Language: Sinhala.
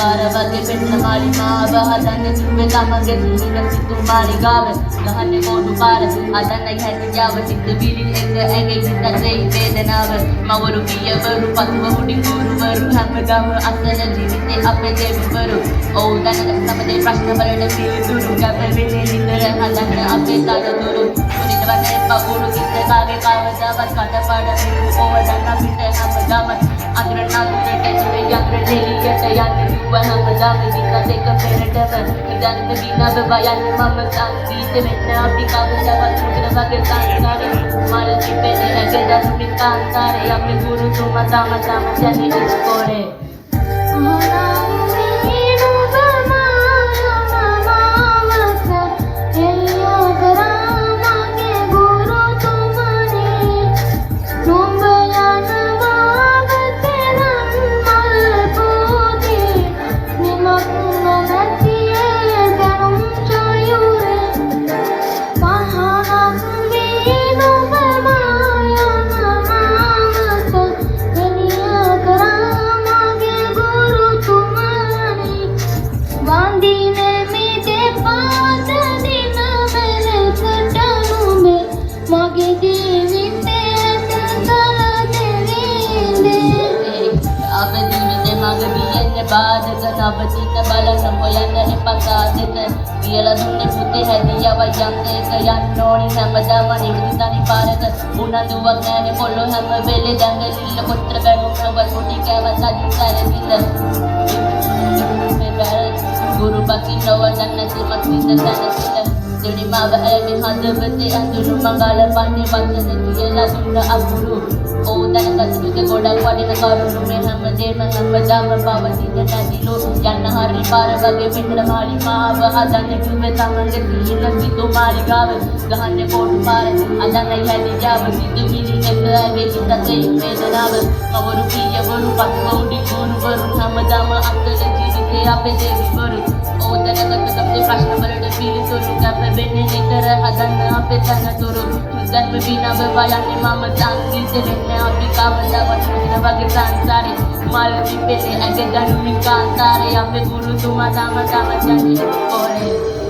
පාර වගේ පෙන්න මාලි මාව හදන්නේ තුඹේ තමගේ සුදුන සිතුමාලි ගාව ගහන්නේ කොඩු පාර හදන්නයි හැදියාව සිත් බිලි එක ඇගේ සිතේ වේදනාව මවරු පියවරු පතුව උඩින් ගුරුවරු හැමදාම අසල ජීවිතේ අපේ දෙවිවරු ඔව් දැනගත් සමදේ ප්‍රශ්න වලට පිළිතුරු ගැප වෙන්නේ නිතර හදන්න අපේ තනතුරු මුදින වගේ පවුරු කිස්සේ කාගේ කවදාවත් කටපාඩම් ඕව දන්න අපිට හැමදාම අඳුර නඳුරට ඉන්නේ යන්න දෙලියට යන්න කිව්ව හැමදාම විකත් එක පෙරටම ඉඳන් විනාව බයන්න මම සංගීත වෙන්න අපි කවදාවත් මුදින වගේ සංස්කාරේ මල් තිබෙන්නේ ඇගේ දසුමින් කාන්තාරේ අපේ ගුරු තුමා තම යන්නේ ඉස්කෝලේ බාධක නවතින බලන හොයන්න එපා සාධක කියලා දුන්නේ පුතේ හැදියාව යන්න එක යන්න ඕනි හැමදාම නිවිත තනි පාරක උනන්දුවක් නැනේ පොළොව හැම වෙලේ දඟලිල්ල කොතර බැලුනව පොඩි කෑවත් අදිස්සාරෙන්න මේ බැල ගුරු බකින්නව නැති මත් විඳ තනසිල දෙවි මාව හැමෙ හදවතේ අඳුරු මංගල පන්නේ වචන කියලා දුන්න අකුරු ඕ දැනගත් දුක ගොඩක් වටින කරුණු මේ හැමදේම හැමදාම පවතින නැතිලෝ යන්න හරි පාර වගේ පෙන්නන මාලි මාව හදන්නේ තුඹේ තමන්ගේ සීල සිතුමාලි ගාව ගහන්නේ කොටු පාර අදන්නයි හැදියාව සිදු මිලි එකගේ සිතේ වේදනාව කවරු පියවරු පත්ව උඩි ගුරුවරු හැමදාම අත්ල ජීවිතේ අපේ දෙවිවරු ඕ දැනගත් අපේ ප්‍රශ්න වලට පිළිතුරු ගැප වෙන්නේ නිතර හදන්න අපේ තනතුරු මුදන් විනාව වයන්නේ මම සංගීත වෙන්න අපි කවදාවත් මුදින වගේ සංසාරේ මල් තිබෙන්නේ ඇගේ දනුමින් කාන්තාරේ අපේ ගුරු තුමා තම යන්නේ ඕනේ